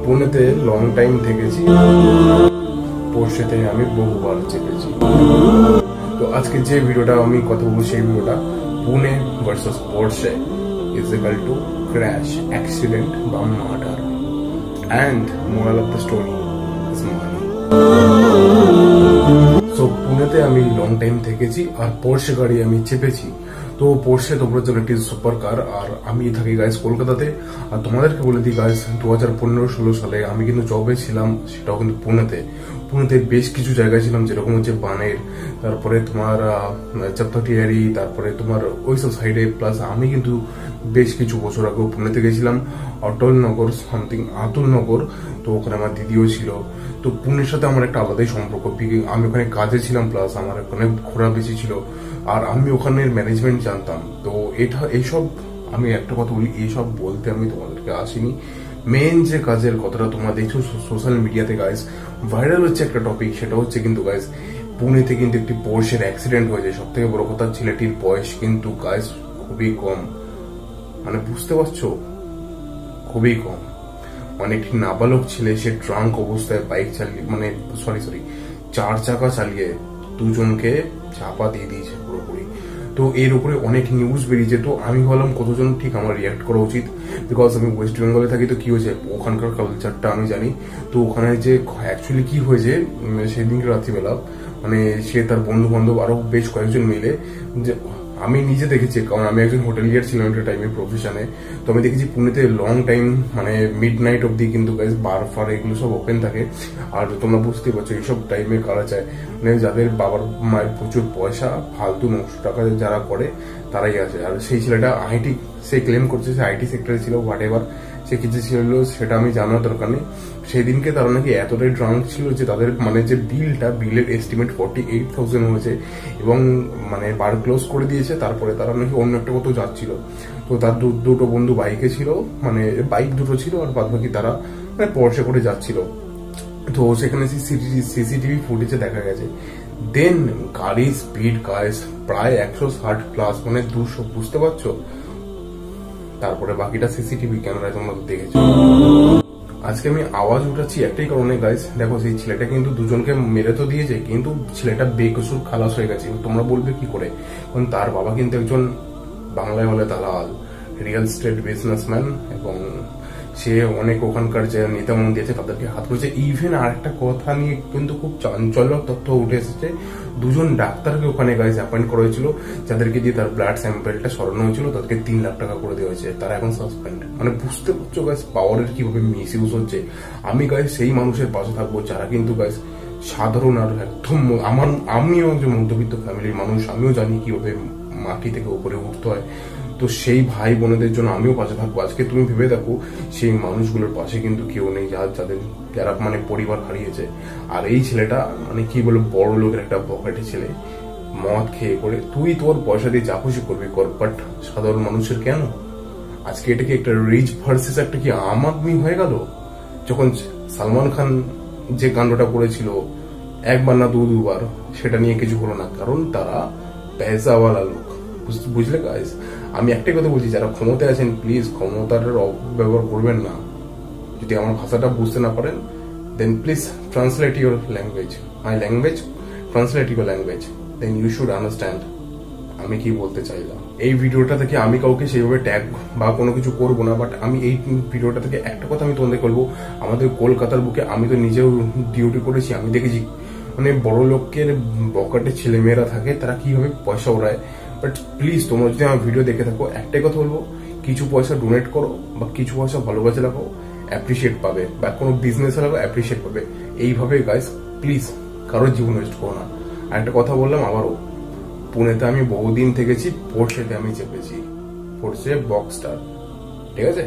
পুনেতে long time থেকেছি, পোর্শেতে আমি বহুবার চেপেছি। তো আজকে যে ভিডিওটা আমি কথা বলবো সেই ভিডিওটা Pune versus Porsche is equal to crash, accident বা murder, and moral of the story is money. So পুনেতে আমি লং টাইম থেকেছি আর পোর্শে গাড়ি আমি চেপেছি। তো পোর্শে তোমরা জন্য একটি সুপার কার, আর আমি থাকি গাইস কলকাতাতে। আর তোমাদেরকে বলে দিই গাইস, 2015-16 সালে আমি কিন্তু জবে ছিলাম, সেটাও কিন্তু পুনেতে বেশ কিছু জায়গায় ছিলাম, যেরকম হচ্ছে বানের, তারপরে তোমার চাপ্তাটিয়ারি, তারপরে তোমার ওইসব সাইডে। প্লাস আমি কিন্তু বেশ কিছু বছর আগেও পুনেতে গেছিলাম, অটলনগর সামথিং, আতুলনগর। তো ওখানে আমার দিদিও ছিল। তো পুনের সাথে আমার একটা আলাদাই সম্পর্ক, আমি ওখানে কাজে ছিলাম, প্লাস আমার ওখানে ঘোরা বেশি ছিল, আর আমি ওখানের ম্যানেজমেন্ট জানতাম। তো এইসব আমি একটা কথা বলি, এইসব বলতে আমি তোমাদেরকে আসিনি। মেন যে কাজের কথাটা তোমরা দেখছো সোশ্যাল মিডিয়াতে গাইস ভাইরাল হচ্ছে একটা টপিক, সেটা হচ্ছে কিন্তু গাইস পুনেতে কিন্তু একটি পোর্শের অ্যাক্সিডেন্ট হয়েছে। সব থেকে বড় কথা, ছেলেটির বয়স কিন্তু গাইস খুবই কম, মানে বুঝতে পারছো, খুবই কম। মানে একটি নাবালক ছেলে, সে ড্রাঙ্ক অবস্থায় বাইক চালিয়ে, মানে সরি 4 চাকা চালিয়ে দুজনকে চাপা দিয়ে দিয়েছে পুরোপুরি। তো এর উপরে অনেক নিউজ বেরিয়েছে। তো আমি ভাবলাম কতজন ঠিক আমার রিয়াক্ট করা উচিত, বিকজ আমি ওয়েস্ট বেঙ্গলে থাকি। তো কি হয়েছে ওখানকার কালচারটা আমি জানি। তো ওখানে যে অ্যাকচুয়ালি কি হয়েছে সেদিন রাত্রিবেলা, মানে সে তার বন্ধু বান্ধব আরো বেশ কয়েকজন মিলে, যে আমি নিজে দেখেছি, কারণ আমি একজন হোটেলিয়ার ছিলাম একটা টাইমে প্রফেশনে। তো আমি দেখেছি পুনেতে লং টাইম, মানে মিড নাইট অব্দি কিন্তু বার ফার এগুলো সব ওপেন থাকে। আর তোমরা বুঝতে পারছো এইসব টাইমে কারা চায়, মানে যাদের বাবার মায়ের প্রচুর পয়সা, ফালতু 900 টাকা যারা করে তারাই আছে। আর সেই ছেলেটা আইটি, সে ক্লেম করছে সে আইটি সেক্টরে ছিল, হোয়াট এভার সে কিছু ছিল সেটা আমি জানার দরকার নেই। সেদিনকে তারা নাকি এতটাই ড্রাঙ্ক ছিল যে তাদের মানে যে বিলের এস্টিমেট 48,000 হয়েছে, এবং মানে বার ক্লোজ করে দিয়েছে। তারপরে তারা নাকি অন্য একটা কোথাও যাচ্ছিল। তো তার দুটো বন্ধু বাইকে ছিল, মানে বাইক দুটো ছিল, আর বাদ বাকি তারা মানে পর্সে করে যাচ্ছিল। তো সেখানে সিসিটিভি ফুটেজে দেখা গেছে, দেন গাড়ির স্পিড গাইস প্রায় 160 প্লাস, মানে 200, বুঝতে পারছো। তারপরে বাকিটা সিসিটিভি ক্যামেরায় তোমরা দেখেছো। আজকে আমি আওয়াজ উঠাচ্ছি একটাই কারণে গাইস, দেখো সেই ছেলেটা কিন্তু দুজনকে মেরে তো দিয়েছে, কিন্তু ছেলেটা বেকসুর খালাস হয়ে গেছে। তোমরা বলবে কি করে, কারণ তার বাবা কিন্তু একজন বাংলায় বলে দালাল, রিয়েল এস্টেট বিজনেসম্যান, এবং সে অনেক ওখানকার যে নেতা মন্ত্রী আছে তাদেরকে হাত করেছে। ইভেন আর একটা কথা নিয়ে কিন্তু খুব চাঞ্চল্য তথ্য উঠে এসেছে, দুজন ডাক্তারকে ওখানে গাইজ অ্যাপয়েন্ট করা হয়েছিল, যাদেরকে দিয়ে তার ব্লাড স্যাম্পেলটা সরানো হয়েছিল, তাদেরকে 3 লাখ টাকা করে দেওয়া হয়েছে, তারা এখন সাসপেন্ড। মানে বুঝতে পারছো গাইজ পাওয়ারের কিভাবে মিস ইউজ হচ্ছে। আমি গাইজ সেই মানুষের পাশে থাকবো যারা কিন্তু গাইজ সাধারণ, আর একদম আমিও একজন মধ্যবিত্ত ফ্যামিলির মানুষ, আমিও জানি কিভাবে মাটি থেকে উপরে উঠতে হয়। তো সেই ভাই বোনেদের জন্য আমিও পাশে থাকবো। আজকে তুমি ভেবে দেখো, সেই মানুষগুলোর পাশে কিন্তু কেউ নেই, যারা মানে পরিবার হারিয়েছে। আর এই ছেলেটা মানে কি বলে, বড় লোকের একটা পকেটে ছেলে, মদ খেয়ে করে, তুই তোর পয়সা দিয়ে যা খুশি করবি কর, বাট সাধারণ মানুষের কেন? আজকে এটা কি একটা রিচ ভার্সেস একটা কি আম আদমি হয়ে গেল? যখন সালমান খান যে কাণ্ডটা করেছিল একবার না দুবার, সেটা নিয়ে কিছু হলো না, কারণ তারা পেশাওয়ালা লোক, বুঝলে গাইস। আমি একটাই কথা বলছি, যারা ক্ষমতায় আছেন প্লিজ ক্ষমতার ব্যবহার করবেন না। যদি আমার ভাষাটা বুঝতে না পারেন, then please translate your language, my language, translate your language, then you should understand আমি কি বলতে চাইলাম। এই ভিডিওটা থেকে আমি কাউকে সেইভাবে ট্যাগ বা কোনো কিছু করবো না, বাট আমি এই ভিডিওটা থেকে একটা কথা আমি তোমাদের বলবো, আমাদের কলকাতার বুকে আমি তো নিজেও ডিউটি করেছি, আমি দেখেছি মানে বড় লোকের পকেটে ছেলে মেয়েরা থাকে, তারা কিভাবে পয়সা ওড়ায়। বাট প্লিজ তোমরা যদি আমার ভিডিও দেখে থাকো, একটাই কথা বলবো, কিছু পয়সা ডোনেট করো বা কিছু পয়সা ভালো কাজে লাগাও, অ্যাপ্রিসিয়েট পাবে, বা কোনো বিজনেসে লাগাও, অ্যাপ্রিসিয়েট পাবে। এইভাবে গাইস প্লিজ কারোর জীবন ওয়েস্ট করো না। আর একটা কথা বললাম আবারও, পুনেতে আমি বহুদিন থেকেছি, পোর্শেতে আমি চেপেছি, পোর্শে বক্সস্টার, ঠিক আছে।